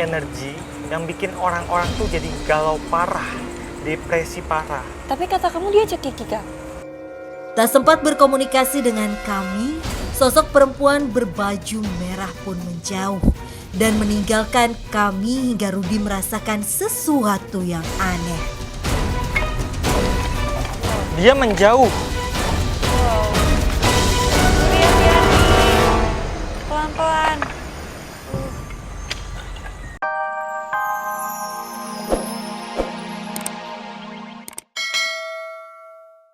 energi yang bikin orang-orang tuh jadi galau parah, depresi parah. Tapi kata kamu dia cekiki, Kak. Tak sempat berkomunikasi dengan kami, sosok perempuan berbaju merah pun menjauh dan meninggalkan kami hingga Rudi merasakan sesuatu yang aneh. Dia menjauh. Wow. Rudi, hati-hati. Pelan-pelan.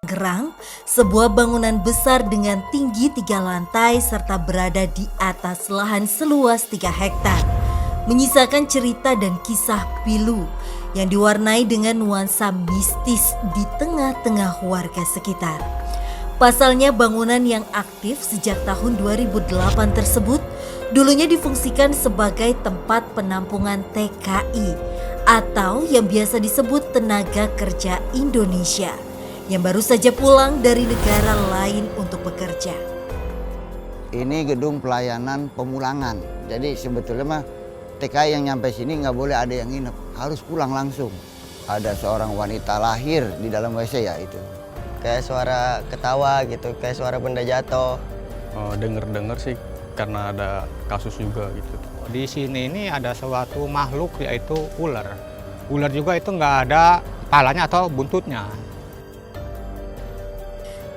Gerang, sebuah bangunan besar dengan tinggi 3 lantai serta berada di atas lahan seluas 3 hektar. Menyisakan cerita dan kisah pilu yang diwarnai dengan nuansa mistis di tengah-tengah warga sekitar. Pasalnya bangunan yang aktif sejak tahun 2008 tersebut dulunya difungsikan sebagai tempat penampungan TKI atau yang biasa disebut tenaga kerja Indonesia yang baru saja pulang dari negara lain untuk bekerja. Ini gedung pelayanan pemulangan. Jadi sebetulnya mah TKI yang nyampe sini nggak boleh ada yang nginep, harus pulang langsung. Ada seorang wanita lahir di dalam WC ya itu. Kayak suara ketawa gitu, kayak suara benda jatuh. Dengar-dengar sih karena ada kasus juga gitu. Di sini ini ada suatu makhluk yaitu ular. Ular juga itu nggak ada kepalanya atau buntutnya.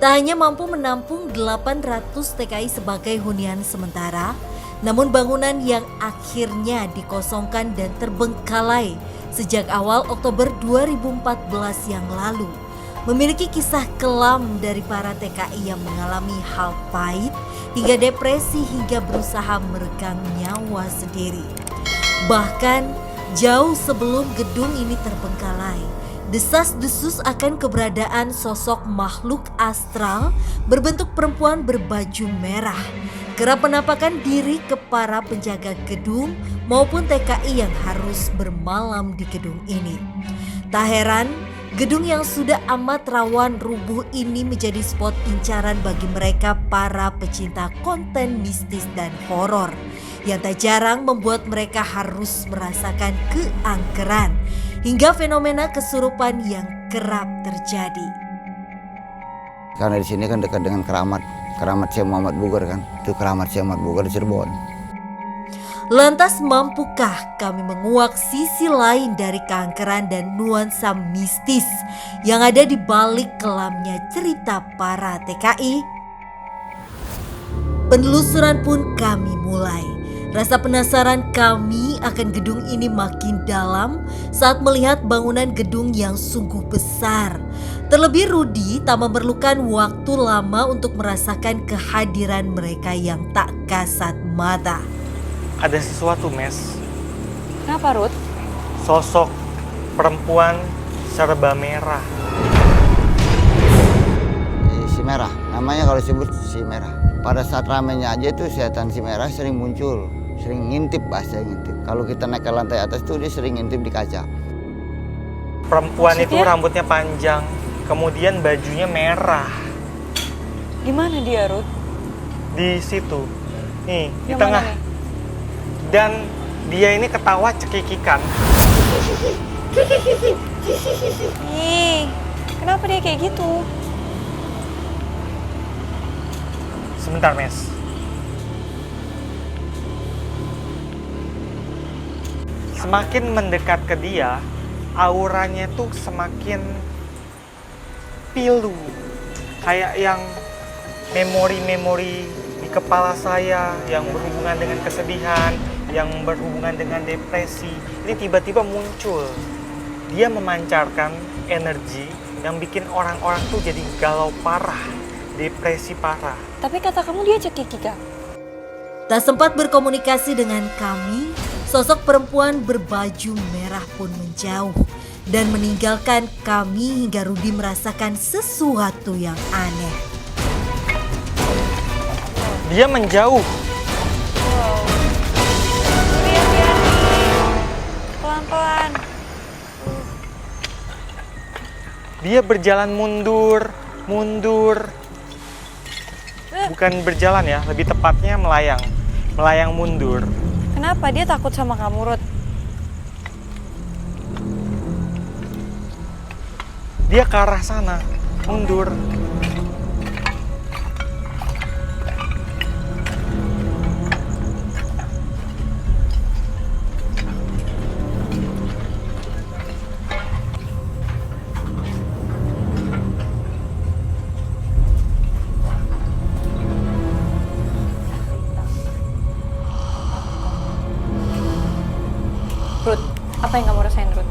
Tak hanya mampu menampung 800 TKI sebagai hunian sementara, namun bangunan yang akhirnya dikosongkan dan terbengkalai sejak awal Oktober 2014 yang lalu memiliki kisah kelam dari para TKI yang mengalami hal pahit hingga depresi hingga berusaha meregang nyawa sendiri. Bahkan jauh sebelum gedung ini terbengkalai, desas-desus akan keberadaan sosok makhluk astral berbentuk perempuan berbaju merah kerap menampakkan diri ke para penjaga gedung maupun TKI yang harus bermalam di gedung ini. Tak heran, gedung yang sudah amat rawan rubuh ini menjadi spot incaran bagi mereka para pecinta konten mistis dan horor yang tak jarang membuat mereka harus merasakan keangkeran hingga fenomena kesurupan yang kerap terjadi. Karena di sini kan dekat dengan keramat Syekh Muhammad Bogor kan. Itu keramat Syekh Muhammad Bogor di Cirebon. Lantas mampukah kami menguak sisi lain dari keangkeran dan nuansa mistis yang ada di balik kelamnya cerita para TKI? Penelusuran pun kami mulai. Rasa penasaran kami akan gedung ini makin dalam saat melihat bangunan gedung yang sungguh besar. Terlebih Rudi tak memerlukan waktu lama untuk merasakan kehadiran mereka yang tak kasat mata. Ada sesuatu, Mes. Kenapa, Ruth? Sosok perempuan serba merah. Si merah, namanya kalau disebut si merah. Pada saat ramainya aja itu setan si merah sering muncul, sering ngintip, bahasa ngintip. Kalau kita naik ke lantai atas tuh dia sering ngintip di kaca. Perempuan itu Maksudnya? rambutnya panjang, kemudian bajunya merah. Di mana dia, Ruth? Di situ, nih di Yang tengah. mana nih? Dan dia ini ketawa cekikikan. Ih, kenapa dia kayak gitu? Sebentar, Mes. Semakin mendekat ke dia, auranya tuh semakin pilu. Kayak yang memori-memori di kepala saya yang berhubungan dengan kesedihan, yang berhubungan dengan depresi. Ini tiba-tiba muncul. Dia memancarkan energi yang bikin orang-orang tuh jadi galau parah, depresi parah. Tapi kata kamu dia cekiki, Kak. Tak sempat berkomunikasi dengan kami, sosok perempuan berbaju merah pun menjauh dan meninggalkan kami hingga Rudi merasakan sesuatu yang aneh. Dia menjauh. Wow. Rudi, hati-hati. Pelan-pelan. Dia berjalan mundur. Bukan berjalan ya, lebih tepatnya melayang mundur. Kenapa dia takut sama kamu, Ruth? Dia ke arah sana, mundur. Ruth, apa yang kamu rasain, Ruth?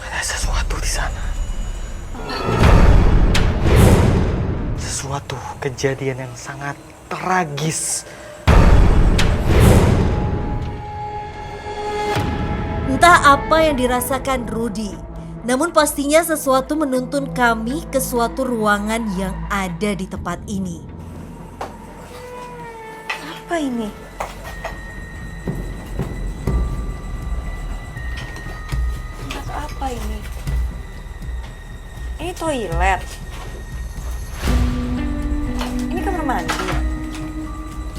Ada sesuatu di sana. Sesuatu kejadian yang sangat tragis. Entah apa yang dirasakan Rudy, namun pastinya sesuatu menuntun kami ke suatu ruangan yang ada di tempat ini. Apa ini? Tempat apa ini? Ini toilet. Ini kamar mandi.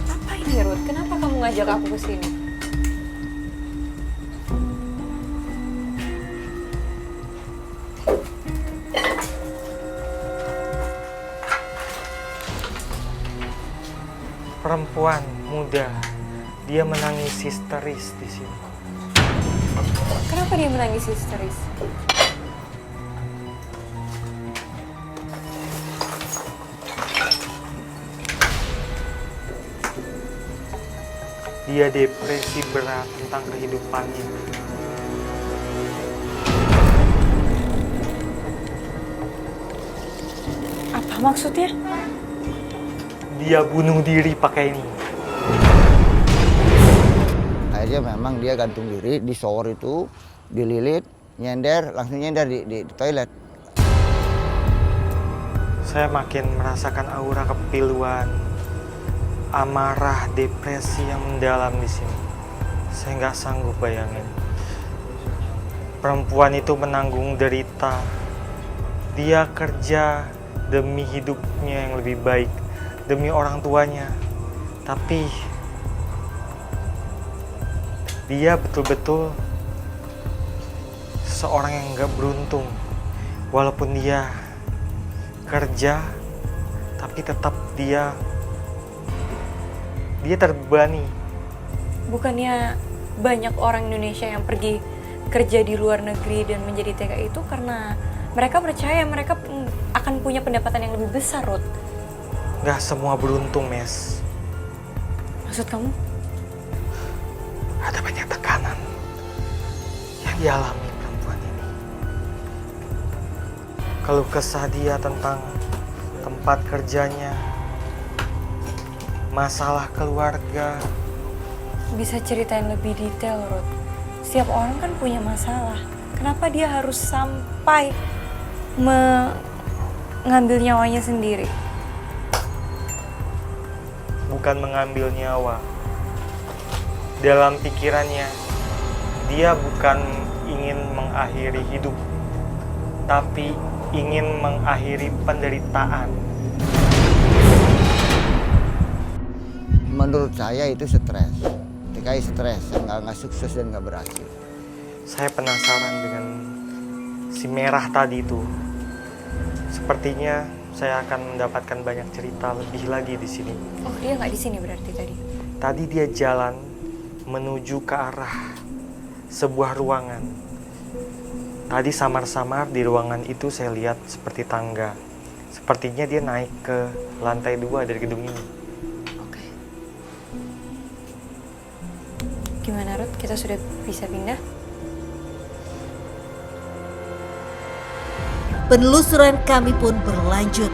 Apa ini, Ruth? Kenapa kamu ngajak aku ke sini? Perempuan muda, dia menangis histeris di sini. Kenapa dia menangis histeris? Dia depresi berat tentang kehidupannya. Apa maksudnya? Dia bunuh diri pakai ini. Akhirnya memang dia gantung diri di shower itu, dililit, langsung nyender di toilet. Saya makin merasakan aura kepiluan, amarah, depresi yang mendalam di sini. Saya nggak sanggup bayangin. Perempuan itu menanggung derita. Dia kerja demi hidupnya yang lebih baik, demi orang tuanya. Tapi dia betul-betul seorang yang nggak beruntung. Walaupun dia kerja, tapi tetap dia terbebani. Bukannya banyak orang Indonesia yang pergi kerja di luar negeri dan menjadi TKI itu karena mereka percaya mereka akan punya pendapatan yang lebih besar, Ruth. Nggak semua beruntung, Mes. Maksud kamu? Ada banyak tekanan yang dialami perempuan ini. Keluh kesah dia tentang tempat kerjanya, masalah keluarga. Bisa ceritain lebih detail, Ruth. Setiap orang kan punya masalah. Kenapa dia harus sampai mengambil nyawanya sendiri? Bukan mengambil nyawa. Dalam pikirannya, dia bukan ingin mengakhiri hidup, tapi ingin mengakhiri penderitaan. Menurut saya itu stres. TKI stres, nggak sukses dan nggak berhasil. Saya penasaran dengan si merah tadi itu. Sepertinya saya akan mendapatkan banyak cerita lebih lagi di sini. Oh, dia nggak di sini berarti tadi? Tadi dia jalan menuju ke arah sebuah ruangan. Tadi samar-samar di ruangan itu saya lihat seperti tangga. Sepertinya dia naik ke lantai 2 dari gedung ini. Oke. Gimana, Ruth? Kita sudah bisa pindah? Penelusuran kami pun berlanjut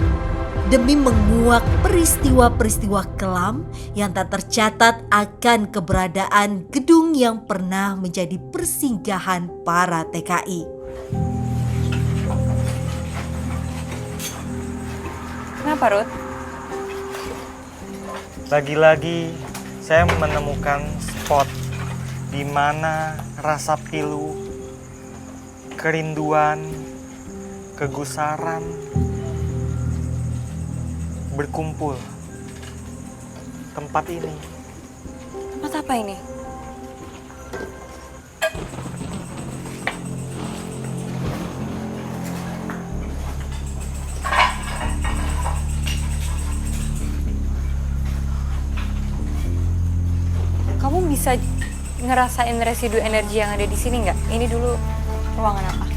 demi menguak peristiwa-peristiwa kelam yang tak tercatat akan keberadaan gedung yang pernah menjadi persinggahan para TKI. Kenapa, Ruth? Lagi-lagi saya menemukan spot di mana rasa pilu, kerinduan, kegusaran berkumpul. Tempat ini. Tempat apa ini? Kamu bisa ngerasain residu energi yang ada di sini nggak? Ini dulu ruangan apa?